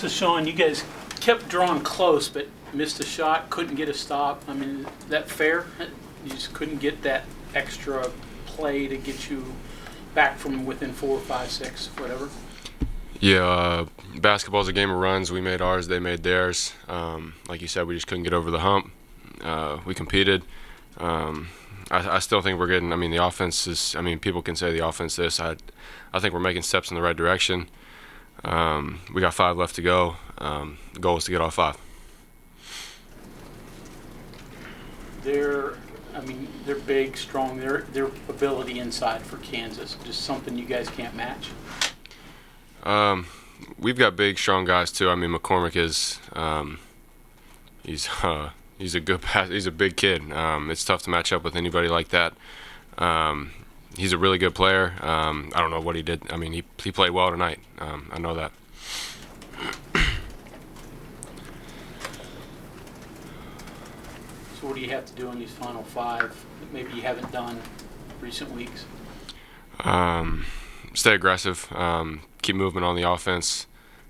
So, Sean, you guys kept drawing close, but missed a shot, couldn't get a stop. I mean, is that fair? You just couldn't get that extra play to get you back from within 4, 5, 6, whatever? Yeah, basketball's a game of runs. We made ours, they made theirs. Like you said, we just couldn't get over the hump. We competed. I still think we're getting, the offense is, people can say the offense this. I think we're making steps in the right direction. We got 5 left to go. The goal is to get all 5. They're big, strong. Their ability inside for Kansas, just something you guys can't match. We've got big, strong guys too. McCormick is, he's a good pass. He's a big kid. It's tough to match up with anybody like that. He's a really good player. I don't know what he did. He played well tonight. I know that. So what do you have to do in these final 5 that maybe you haven't done recent weeks? Stay aggressive. Keep moving on the offense,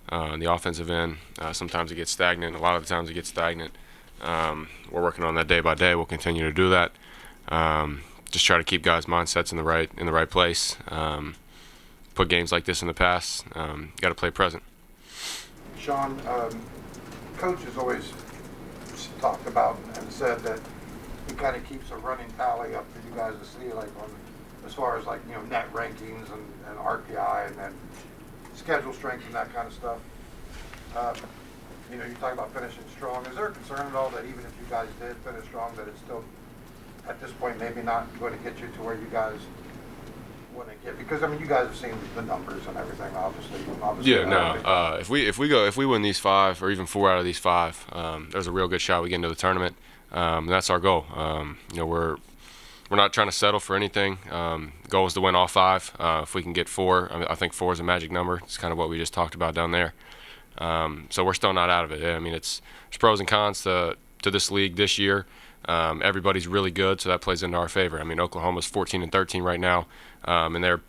the offensive end. Sometimes it gets stagnant. A lot of the times it gets stagnant. We're working on that day by day. We'll continue to do that. Just try to keep guys' mindsets in the right place. Put games like this in the past. Got to play present. Sean, Coach has always talked about and said that he kind of keeps a running tally up for you guys to see, like on as far as net rankings and RPI and then schedule strength and that kind of stuff. You talk about finishing strong. Is there a concern at all that even if you guys did finish strong, that it's still at this point maybe not going to get you to where you guys want to get? Because you guys have seen the numbers and everything, obviously. Yeah, no. If we win these 5 or even 4 out of these 5, there's a real good shot we get into the tournament. That's our goal. We're not trying to settle for anything. The goal is to win all 5. If we can get 4, I think 4 is a magic number. It's kind of what we just talked about down there. So we're still not out of it. There's pros and cons to this league this year. Everybody's really good, so that plays into our favor. Oklahoma's 14-13 right now, and they're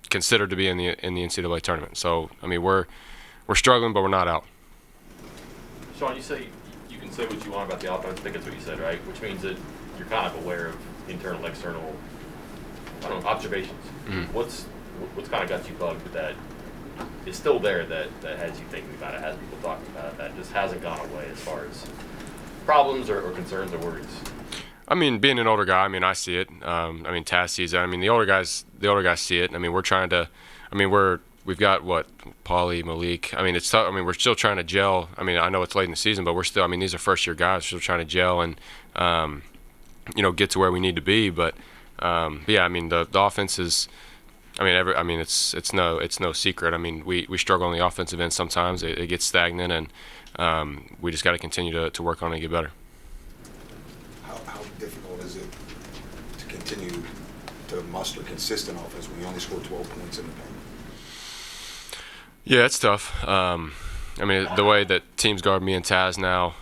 considered to be in the NCAA tournament. So we're struggling, but we're not out. Sean, you say you can say what you want about the offense. I think that's what you said, right? Which means that you're kind of aware of internal, external, observations. Mm-hmm. What's kind of got you bugged that is still there that has you thinking about it, has people talking about it, that just hasn't gone away as far as problems or concerns or worries? Being an older guy, I see it. Taz sees it. The older guys see it. We're trying to. We've got Paulie, Malik. It's tough. We're still trying to gel. I know it's late in the season, but we're still. These are first year guys. We're still trying to gel and get to where we need to be. But yeah, the offense is. It's no secret. We struggle on the offensive end sometimes. It gets stagnant, and we just got to continue to work on it and get better. How difficult is it to continue to muster consistent offense when you only score 12 points in the paint? Yeah, it's tough. The way that teams guard me and Taz now,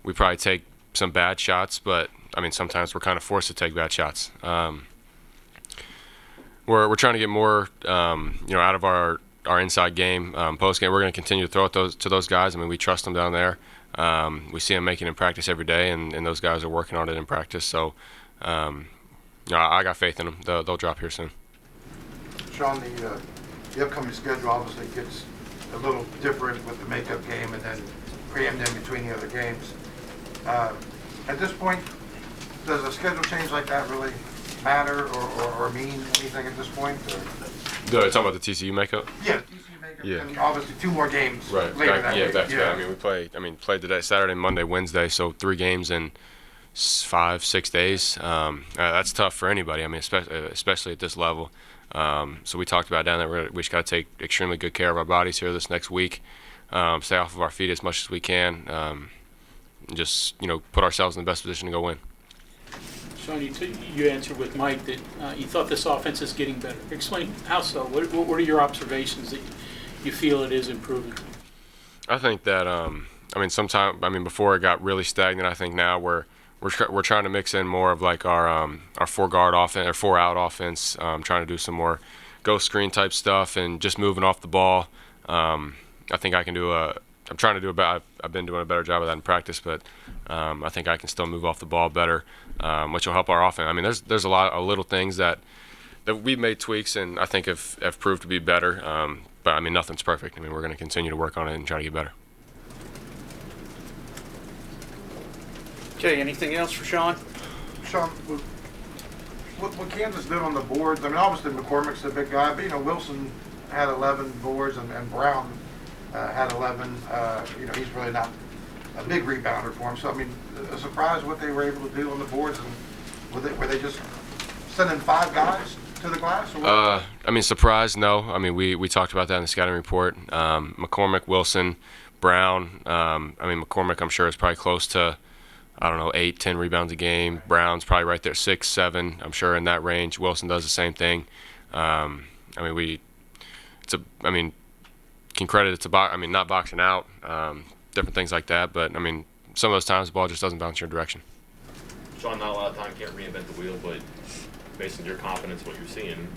we probably take some bad shots, but sometimes we're kind of forced to take bad shots. We're trying to get more, out of our inside game. Postgame, we're going to continue to throw it to those guys. We trust them down there. We see them making it in practice every day, and those guys are working on it in practice. So, I got faith in them. They'll drop here soon. Sean, the upcoming schedule obviously gets a little different with the makeup game and then crammed in between the other games. At this point, does a schedule change like that really matter or mean anything at this point? You're talking about the TCU makeup? Yeah, TCU makeup. Yeah. And obviously 2 more games right. later that week. Back to back. We played today, Saturday, Monday, Wednesday, so 3 games in 5-6 days. That's tough for anybody. Especially at this level. So we talked about down there. We just got to take extremely good care of our bodies here this next week. Stay off of our feet as much as we can. Just put ourselves in the best position to go win. Sean, you answered with Mike that you thought this offense is getting better. Explain how so. What are your observations that you feel it is improving? I think that before it got really stagnant. I think now we're trying to mix in more of like our 4-guard offense or 4-out offense. Trying to do some more ghost screen type stuff and just moving off the ball. I think I can do a. I'm trying to do a better. I've been doing a better job of that in practice, but I think I can still move off the ball better, which will help our offense. I mean, there's a lot of little things that we've made tweaks and I think have proved to be better. But I mean, nothing's perfect. I mean, we're going to continue to work on it and try to get better. Okay, anything else for Sean? Sean, what Kansas did on the boards, I mean, obviously McCormick's a big guy, but, you know, Wilson had 11 boards and Brown had 11. You know, he's really not a big rebounder for him. So, I mean, a surprise what they were able to do on the boards. And were they just sending 5 guys to the glass? Or what? I mean, surprise, no. I mean, we talked about that in the scouting report. McCormick, Wilson, Brown. I mean, McCormick, I'm sure, is probably close to, I don't know, 8, 10 rebounds a game. Brown's probably right there, 6, 7. I'm sure in that range. Wilson does the same thing. I mean, can credit it to not boxing out, different things like that. But I mean, some of those times the ball just doesn't bounce your direction. Sean, not a lot of time, can't reinvent the wheel, but based on your confidence, what you're seeing,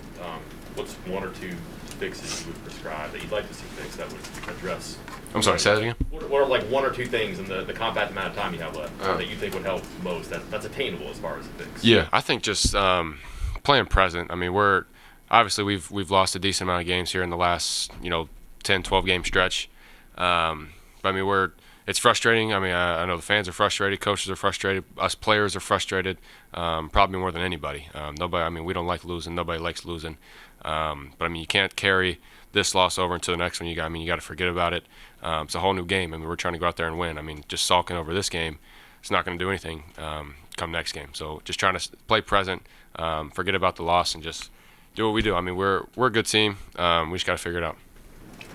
what's 1 or 2 fixes you would prescribe that you'd like to see fixed that would address? I'm sorry, say that again? What are like 1 or 2 things in the compact amount of time you have left that you think would help most, that's attainable as far as a fix? Yeah, I think just playing present. I mean, obviously we've lost a decent amount of games here in the last 10, 12 game stretch. But I mean, it's frustrating. I mean, I know the fans are frustrated, coaches are frustrated, us players are frustrated, probably more than anybody. Nobody. I mean, we don't like losing. Nobody likes losing. But I mean, you can't carry this loss over into the next one. You got to forget about it. It's a whole new game. I mean, we're trying to go out there and win. I mean, just sulking over this game, it's not going to do anything come next game. So just trying to play present, forget about the loss, and just do what we do. I mean, we're a good team. We just got to figure it out.